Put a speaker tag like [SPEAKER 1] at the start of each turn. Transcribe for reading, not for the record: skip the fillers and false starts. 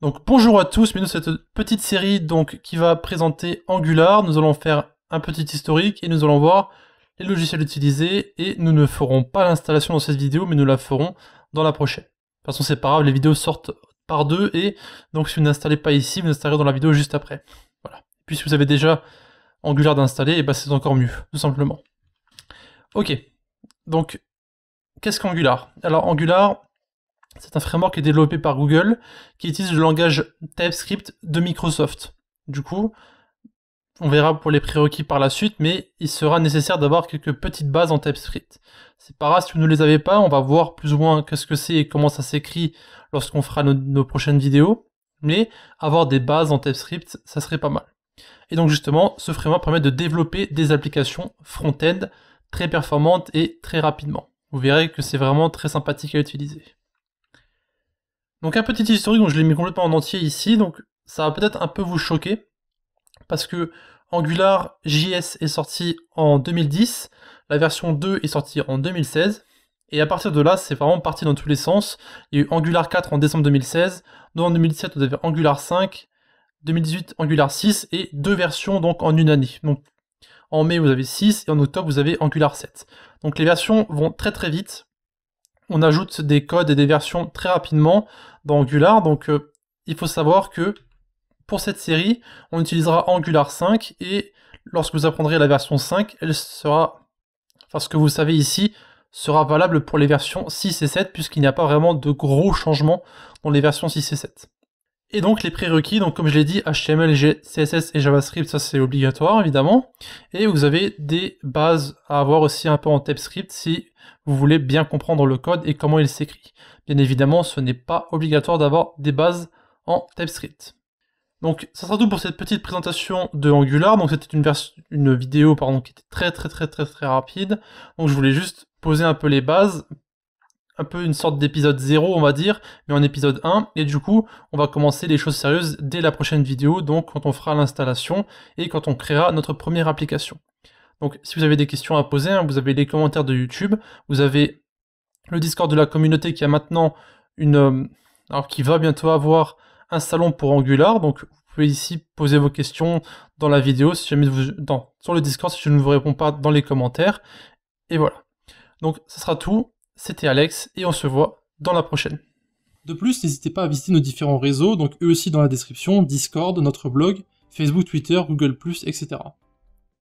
[SPEAKER 1] Donc bonjour à tous, bienvenue dans cette petite série qui va présenter Angular. Nous allons faire un petit historique et nous allons voir les logiciels utilisés et nous ne ferons pas l'installation dans cette vidéo mais nous la ferons dans la prochaine. De toute façon c'est pas grave, les vidéos sortent par deux et donc si vous n'installez pas ici, vous installerez dans la vidéo juste après. Voilà. Et puis si vous avez déjà Angular d'installer, et ben c'est encore mieux, tout simplement. Ok, donc qu'est-ce qu'Angular? Alors Angular, c'est un framework qui est développé par Google, qui utilise le langage TypeScript de Microsoft. Du coup, on verra pour les prérequis par la suite, mais il sera nécessaire d'avoir quelques petites bases en TypeScript. C'est pas grave si vous ne les avez pas, on va voir plus ou moins qu'est-ce que c'est et comment ça s'écrit lorsqu'on fera nos prochaines vidéos, mais avoir des bases en TypeScript, ça serait pas mal. Et donc justement, ce framework permet de développer des applications front-end très performantes et très rapidement. Vous verrez que c'est vraiment très sympathique à utiliser. Donc un petit historique, donc je l'ai mis complètement en entier ici, donc ça va peut-être un peu vous choquer, parce que Angular JS est sorti en 2010, la version 2 est sortie en 2016, et à partir de là, c'est vraiment parti dans tous les sens. Il y a eu Angular 4 en décembre 2016, donc en 2017 vous avez Angular 5, 2018 Angular 6, et deux versions donc en une année. Donc en mai vous avez 6, et en octobre vous avez Angular 7. Donc les versions vont très très vite, on ajoute des codes et des versions très rapidement dans Angular, donc il faut savoir que pour cette série, on utilisera Angular 5, et lorsque vous apprendrez la version 5, elle sera, enfin ce que vous savez ici, sera valable pour les versions 6 et 7, puisqu'il n'y a pas vraiment de gros changements dans les versions 6 et 7. Et donc les prérequis, donc comme je l'ai dit, HTML, CSS et JavaScript, ça c'est obligatoire évidemment, et vous avez des bases à avoir aussi un peu en TypeScript si vous voulez bien comprendre le code et comment il s'écrit. Bien évidemment, ce n'est pas obligatoire d'avoir des bases en TypeScript. Donc ça sera tout pour cette petite présentation de Angular. Donc c'était une vidéo qui était très rapide. Donc je voulais juste poser un peu les bases, un peu une sorte d'épisode 0 on va dire, mais en épisode 1, et du coup on va commencer les choses sérieuses dès la prochaine vidéo, donc quand on fera l'installation et quand on créera notre première application. Donc si vous avez des questions à poser, vous avez les commentaires de YouTube, vous avez le Discord de la communauté qui a maintenant qui va bientôt avoir un salon pour Angular, donc vous pouvez ici poser vos questions dans la vidéo, si jamais sur le Discord si je ne vous réponds pas dans les commentaires, et voilà. Donc ça sera tout, c'était Alex, et on se voit dans la prochaine.
[SPEAKER 2] De plus, n'hésitez pas à visiter nos différents réseaux, donc eux aussi dans la description, Discord, notre blog, Facebook, Twitter, Google+, etc.